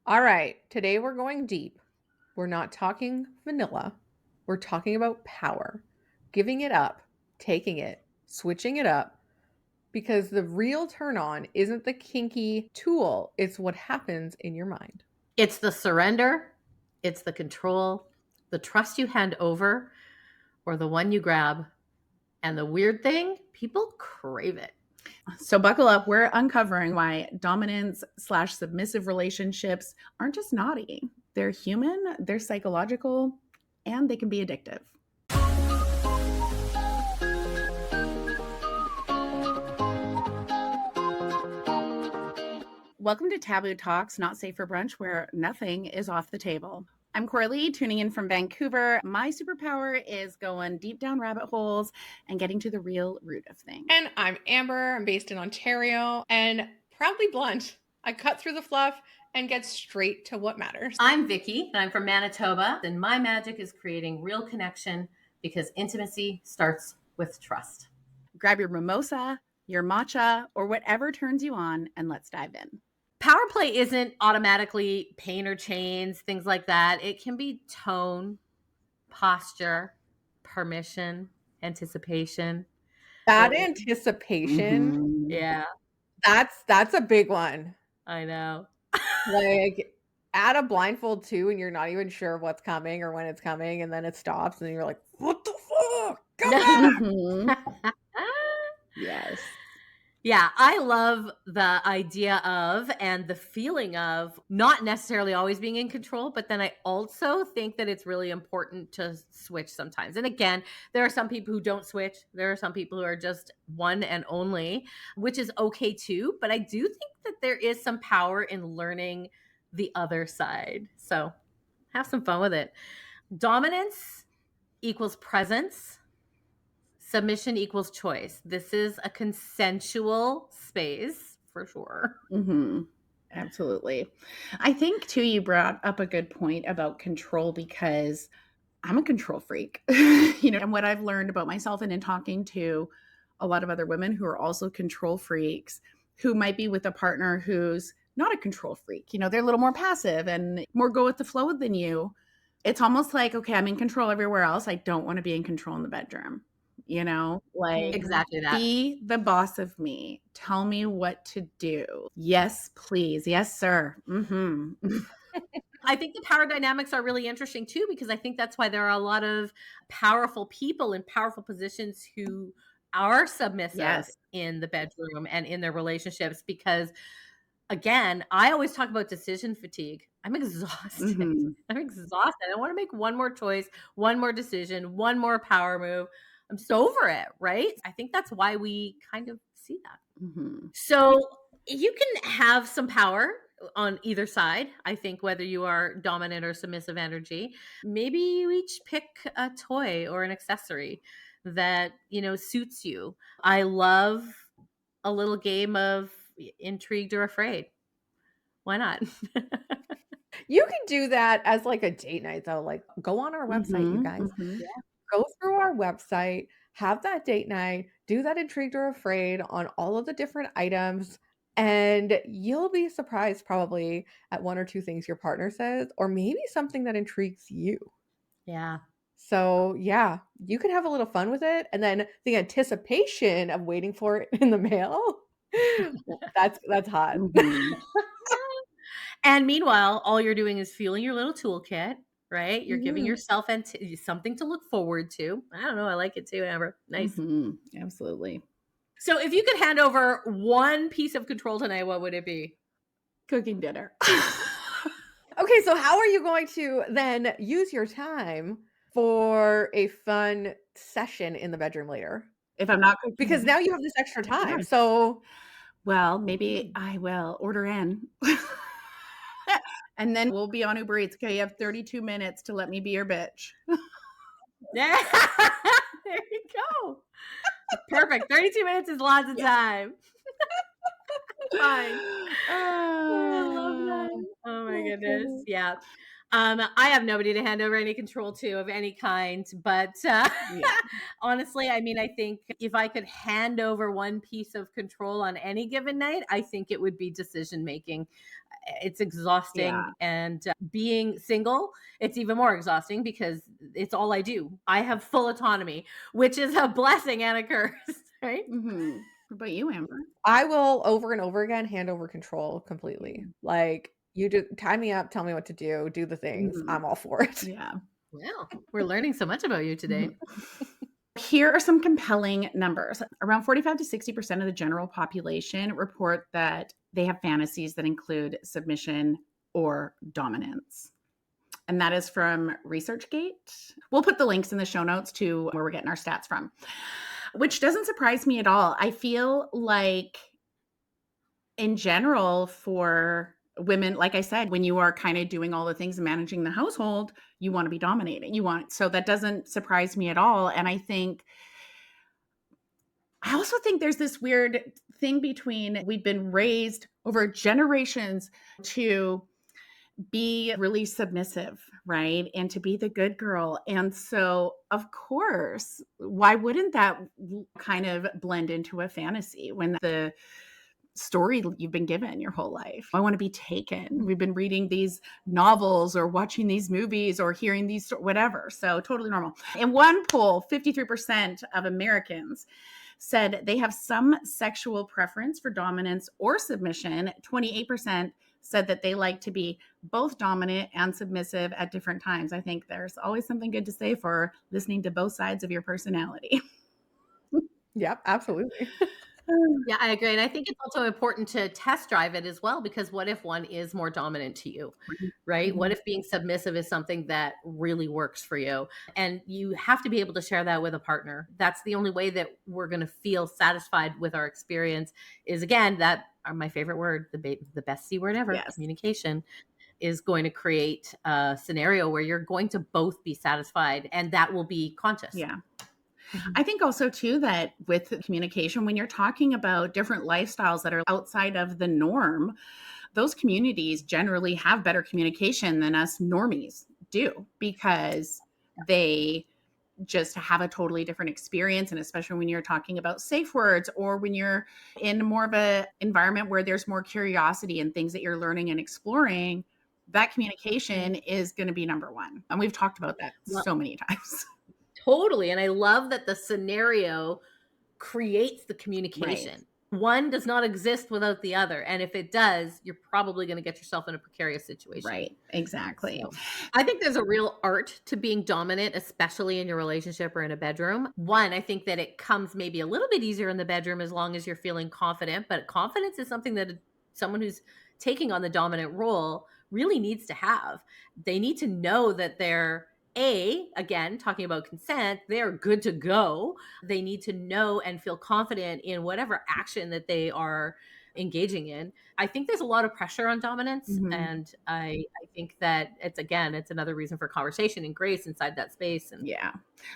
All right, today we're going deep. We're not talking vanilla. We're talking about power, giving it up, taking it, switching it up, because the real turn on isn't the kinky tool, it's what happens in your mind. It's the surrender, it's the control, the trust you hand over, or the one you grab. And the weird thing, people crave it. So buckle up. We're uncovering why dominance/submissive relationships aren't just naughty. They're human, they're psychological, and they can be addictive. Welcome to Taboo Talks, Not Safe for Brunch, where nothing is off the table. I'm Coralie, tuning in from Vancouver. My superpower is going deep down rabbit holes and getting to the real root of things. And I'm Amber. I'm based in Ontario and proudly blunt. I cut through the fluff and get straight to what matters. I'm Vicky, and I'm from Manitoba, and my magic is creating real connection because intimacy starts with trust. Grab your mimosa, your matcha, or whatever turns you on, and let's dive in. Power play isn't automatically pain or chains, things like that. It can be tone, posture, permission, anticipation. That anticipation, Yeah, that's a big one. I know. Like add a blindfold too, and you're not even sure what's coming or when it's coming, and then it stops, and you're like, "What the fuck? Come back!" Mhm. Yes. Yeah, I love the idea of and the feeling of not necessarily always being in control, but then I also think that it's really important to switch sometimes. And again, there are some people who don't switch. There are some people who are just one and only, which is okay too. But I do think that there is some power in learning the other side. So have some fun with it. Dominance equals presence. Submission equals choice. This is a consensual space for sure. Mm-hmm. Absolutely. I think too, you brought up a good point about control because I'm a control freak, and what I've learned about myself and in talking to a lot of other women who are also control freaks who might be with a partner who's not a control freak. They're a little more passive and more go with the flow than you. It's almost like, okay, I'm in control everywhere else. I don't want to be in control in the bedroom. Like Exactly that. be the boss of me. Tell me what to do. Yes, please. Yes, sir. Mm-hmm. I think the power dynamics are really interesting too, because I think that's why there are a lot of powerful people in powerful positions who are submissive Yes. in the bedroom and in their relationships. Because again, I always talk about decision fatigue. I'm exhausted. Mm-hmm. I'm exhausted. I want to make one more choice, one more decision, one more power move. I'm just over it, right? I think that's why we kind of see that. Mm-hmm. So you can have some power on either side. I think whether you are dominant or submissive energy, maybe you each pick a toy or an accessory that, suits you. I love a little game of intrigued or afraid. Why not? You can do that as like a date night though. Like go on our website, you Mm-hmm. guys. Mm-hmm. Go through our website, have that date night, do that intrigued or afraid on all of the different items, and you'll be surprised probably at one or two things your partner says, or maybe something that intrigues you. Yeah. So, yeah, you can have a little fun with it, and then the anticipation of waiting for it in the mail, that's hot. Mm-hmm. And meanwhile, all you're doing is feeling your little toolkit, right? You're giving Mhm. yourself something to look forward to. I don't know. I like it too, Amber. Nice. Mm-hmm. Absolutely. So if you could hand over one piece of control tonight, what would it be? Cooking dinner. Okay, so how are you going to then use your time for a fun session in the bedroom later? If I'm not cooking Because now you have this extra time. So, well, maybe I will order in. And then we'll be on Uber Eats. Okay, you have 32 minutes to let me be your bitch. Yeah. There you go. Perfect. 32 minutes is lots of time. Fine. I love that. Oh my goodness. Yeah. I have nobody to hand over any control to of any kind, but honestly, I mean, I think if I could hand over one piece of control on any given night, I think it would be decision making. it's exhausting. Yeah. And being single, it's even more exhausting because it's all I do. I have full autonomy, which is a blessing and a curse, right? What about you, Amber? I will over and over again hand over control completely. Yeah. Like, you do tie me up, tell me what to do the things. Mhm. I'm all for it. Yeah. Wow, we're learning so much about you today. Here are some compelling numbers. Around 45 to 60% of the general population report that they have fantasies that include submission or dominance. And that is from ResearchGate. We'll put the links in the show notes to where we're getting our stats from, which doesn't surprise me at all. I feel like, in general, for women, like I said, when you are kind of doing all the things and managing the household, you want to be dominating. So that doesn't surprise me at all. And I also think there's this weird thing between we've been raised over generations to be really submissive, right? And to be the good girl. And so, of course, why wouldn't that kind of blend into a fantasy when the story you've been given your whole life? I want to be taken. We've been reading these novels or watching these movies or hearing these, whatever. So, totally normal. In one poll, 53% of Americans said they have some sexual preference for dominance or submission. 28% said that they like to be both dominant and submissive at different times. I think there's always something good to say for listening to both sides of your personality. Yep, absolutely. Yeah, I agree. And I think it's also important to test drive it as well, because what if one is more dominant to you, right? What if being submissive is something that really works for you? And you have to be able to share that with a partner. That's the only way that we're going to feel satisfied with our experience is, again, that my favorite word, the best C word ever, Yes. communication, is going to create a scenario where you're going to both be satisfied, and that will be conscious. Yeah. I think also too that with communication, when you're talking about different lifestyles that are outside of the norm, those communities generally have better communication than us normies do, because they just have a totally different experience. And especially when you're talking about safe words, or when you're in more of a environment where there's more curiosity and things that you're learning and exploring, that communication is going to be number one. And we've talked about that Well, so many times. totally. And I love that the scenario creates the communication. One does not exist without the other. And if it does, you're probably going to get yourself in a precarious situation. Right. Exactly. So, I think there's a real art to being dominant, especially in your relationship or in a bedroom. One, I think that it comes maybe a little bit easier in the bedroom as long as you're feeling confident. But confidence is something that someone who's taking on the dominant role really needs to have. They need to know that they're again, talking about consent, they're good to go. They need to know and feel confident in whatever action that they are engaging in. I think there's a lot of pressure on dominance. And I think that it's another reason for conversation and grace inside that space. And yeah.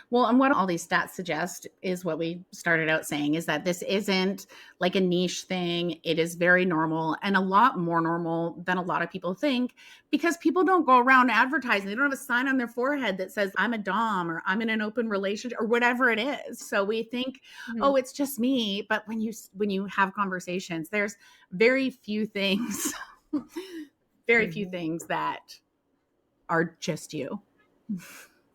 Well, and what all these stats suggest is what we started out saying, is that this isn't like a niche thing. It is very normal, and a lot more normal than a lot of people think, because people don't go around advertising. They don't have a sign on their forehead that says, I'm a dom, or I'm in an open relationship, or whatever it is. So we think, oh, it's just me. But when you have conversations, there's very few things, very few things that are just you.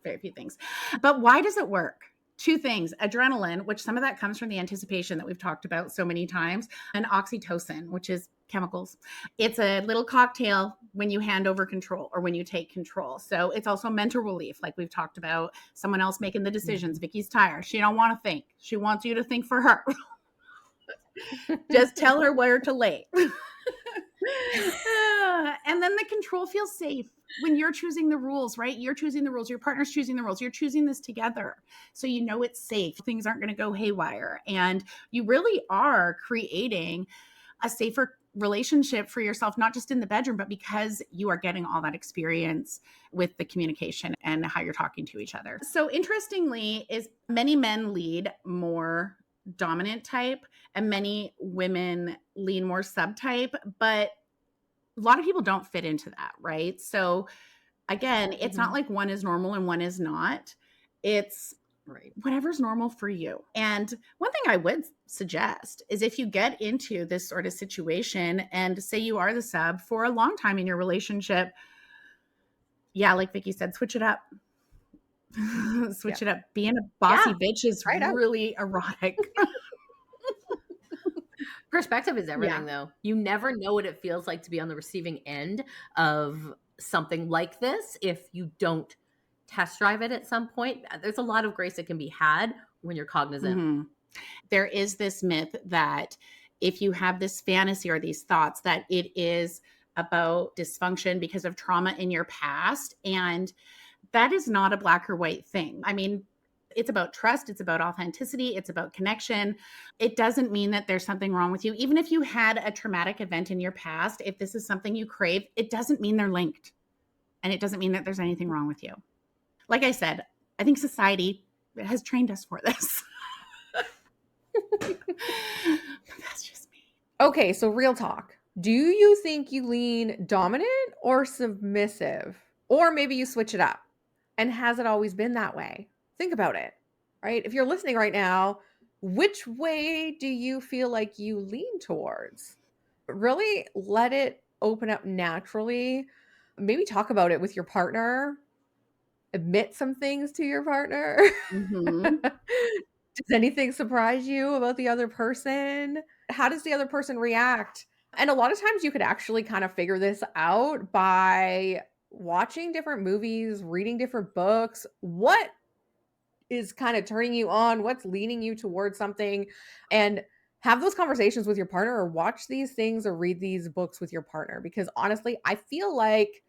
Very few things. But why does it work? Two things: adrenaline, which some of that comes from the anticipation that we've talked about so many times, and oxytocin, which is chemicals. It's a little cocktail when you hand over control or when you take control. So it's also mental relief, like we've talked about. Someone else making the decisions. Vicky's tired. She don't want to think. She wants you to think for her. Just tell her where to lay. And then the control feels safe when you're choosing the rules, right? You're choosing the rules. Your partner's choosing the rules. You're choosing this together. So you know it's safe. Things aren't going to go haywire. And you really are creating a safer relationship for yourself, not just in the bedroom, but because you are getting all that experience with the communication and how you're talking to each other. So interestingly, is many men lead more dominant type and many women lean more subtype, but a lot of people don't fit into that, right? So again, it's not like one is normal and one is not. It's Right. whatever's normal for you. And one thing I would suggest is if you get into this sort of situation and say you are the sub for a long time in your relationship, yeah, like Vicky said, switch it up. Switch it up. Being a bossy Yeah. bitch is Try it out. really erotic. Perspective is Yeah. everything, though. You never know what it feels like to be on the receiving end of something like this if you don't test drive it at some point. There's a lot of grace that can be had when you're cognizant. Mhm. There is this myth that if you have this fantasy or these thoughts, that it is about dysfunction because of trauma in your past. And that is not a black or white thing. I mean, it's about trust, it's about authenticity, it's about connection. It doesn't mean that there's something wrong with you. Even if you had a traumatic event in your past, if this is something you crave, it doesn't mean they're linked. And it doesn't mean that there's anything wrong with you. Like I said, I think society has trained us for this. That's just me. Okay, so real talk. Do you think you lean dominant or submissive? Or maybe you switch it up. And has it always been that way? Think about it, right? If you're listening right now, which way do you feel like you lean towards? Really let it open up naturally. Maybe talk about it with your partner. Admit some things to your partner. Mhm. Does anything surprise you about the other person? How does the other person react? And a lot of times you could actually kind of figure this out by watching different movies, reading different books. What is kind of turning you on? What's leaning you towards something? And have those conversations with your partner, or watch these things or read these books with your partner. Because honestly, I feel like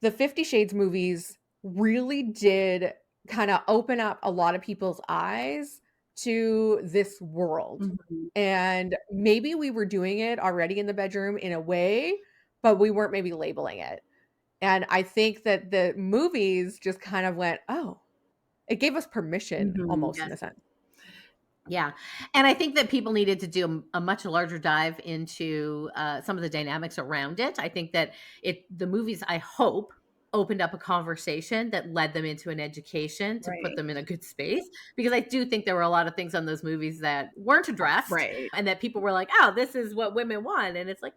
the 50 Shades movies really did kind of open up a lot of people's eyes to this world. Mhm. And maybe we were doing it already in the bedroom in a way, but we weren't maybe labeling it. And I think that the movies just kind of went, oh, it gave us permission Mhm. almost in Yes. a sense. Yeah. And I think that people needed to do a much larger dive into some of the dynamics around it. I think that the movies, I hope, opened up a conversation that led them into an education to put Right. them in a good space. Because I do think there were a lot of things on those movies that weren't addressed Right. and that people were like, oh, this is what women want. And it's like,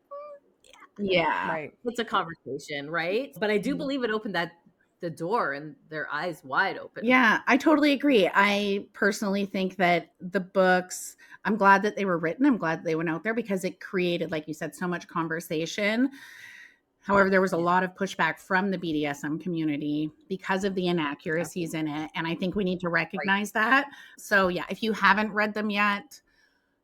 Yeah. Right. it's a conversation, right? But I do Mhm. believe it opened the door and their eyes wide open. Yeah, I totally agree. I personally think that the books, I'm glad that they were written. I'm glad they went out there because it created, like you said, so much conversation. However, there was a Yeah. lot of pushback from the BDSM community because of the inaccuracies in it. And I think we need to Right. recognize that. So, yeah, if you haven't read them yet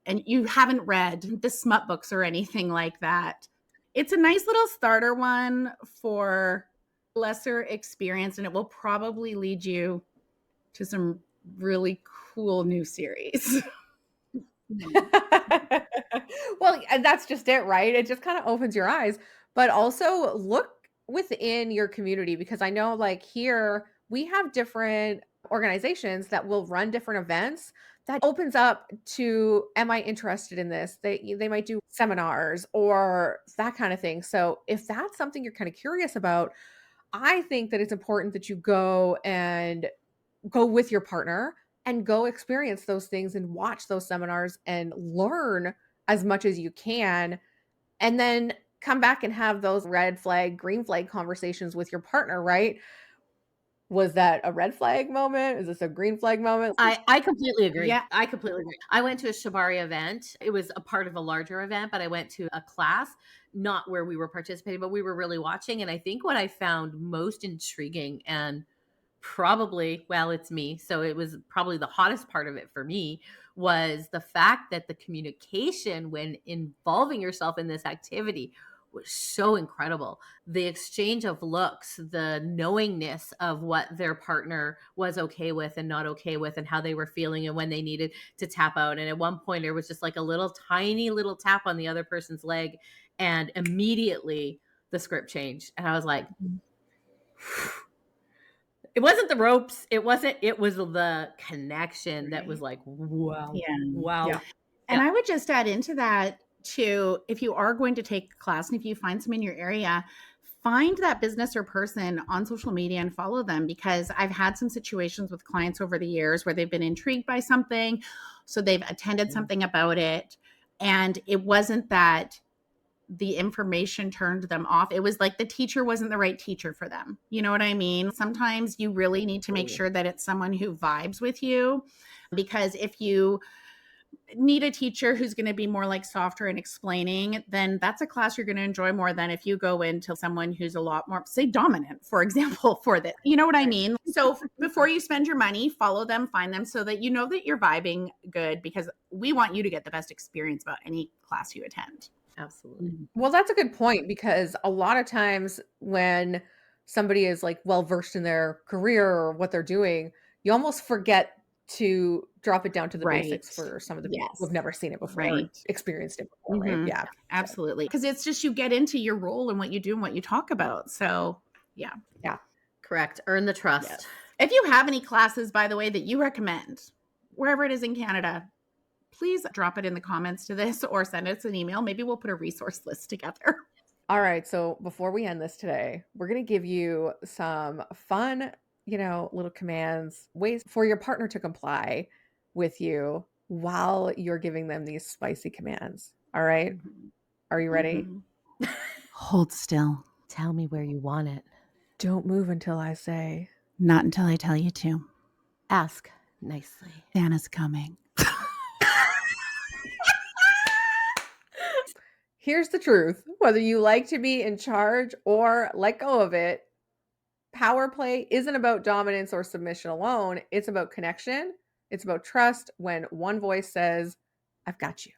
and you haven't read the smut books or anything like that, it's a nice little starter one for lesser experience, and it will probably lead you to some really cool new series. Well, and that's just it, right? It just kind of opens your eyes, but also look within your community, because I know like here we have different organizations that will run different events that opens up to, am I interested in this? They might do seminars or that kind of thing. So if that's something you're kind of curious about, I think that it's important that you go with your partner and go experience those things and watch those seminars and learn as much as you can, and then come back and have those red flag, green flag conversations with your partner, right? Was that a red flag moment? Is this a green flag moment? I completely agree. Yeah. I completely agree. I went to a Shibari event. It was a part of a larger event, but I went to a class, not where we were participating, but we were really watching. And I think what I found most intriguing and probably, well, it's me. So it was probably the hottest part of it for me was the fact that the communication when involving yourself in this activity was so incredible. The exchange of looks, the knowingness of what their partner was okay with and not okay with, and how they were feeling and when they needed to tap out. And at one point, there was just like a little tiny little tap on the other person's leg, and immediately the script changed. And I was like, it wasn't the ropes. It was the connection that was Right. like, wow, Yeah. wow. Yeah. And I would just add into that too, if you are going to take a class and if you find some in your area, find that business or person on social media and follow them, because I've had some situations with clients over the years where they've been intrigued by something. So they've attended something about it. And it wasn't that the information turned them off. It was like the teacher wasn't the right teacher for them. You know what I mean? Sometimes you really need to make sure that it's someone who vibes with you, because if you need a teacher who's going to be more like softer and explaining, then that's a class you're going to enjoy more than if you go into someone who's a lot more, say, dominant, for example, for this. You know what I mean? So before you spend your money, follow them, find them so that you know that you're vibing good, because we want you to get the best experience about any class you attend. Absolutely. Well, that's a good point, because a lot of times when somebody is like well versed in their career or what they're doing, you almost forget to drop it down to the basics Right. for some of the people Yes. who've never seen it before, or Right. experienced it before, right? Mhm. Yeah. Absolutely. Because it's just you get into your role and what you do and what you talk about. So, yeah. Yeah. Correct. Earn the trust. Yes. If you have any classes, by the way, that you recommend, wherever it is in Canada, please drop it in the comments to this or send us an email. Maybe we'll put a resource list together. All right. So before we end this today, we're going to give you some fun, little commands, ways for your partner to comply with you while you're giving them these spicy commands. All right. Are you ready? Hold still. Tell me where you want it. Don't move until I say. Not until I tell you to. Ask nicely. Anna's coming. Here's the truth. Whether you like to be in charge or let go of it, power play isn't about dominance or submission alone. It's about connection. It's about trust when one voice says, I've got you.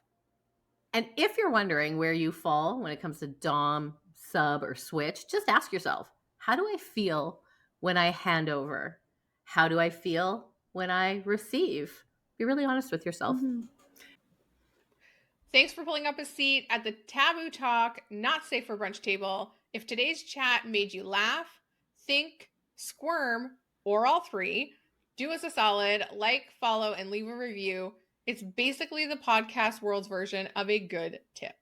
And if you're wondering where you fall when it comes to dom, sub, or switch, just ask yourself, how do I feel when I hand over? How do I feel when I receive? Be really honest with yourself. Thanks for pulling up a seat at the Taboo Talk Not Safe for Brunch table. If today's chat made you laugh, think, squirm, or all three, do us a solid, like, follow, and leave a review. It's basically the podcast world's version of a good tip.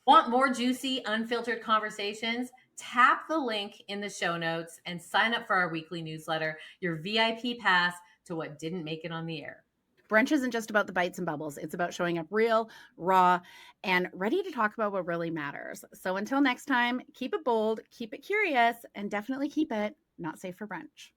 Want more juicy, unfiltered conversations? Tap the link in the show notes and sign up for our weekly newsletter, your VIP pass to what didn't make it on the air. Brunch isn't just about the bites and bubbles. It's about showing up real, raw, and ready to talk about what really matters. So until next time, keep it bold, keep it curious, and definitely keep it not safe for brunch.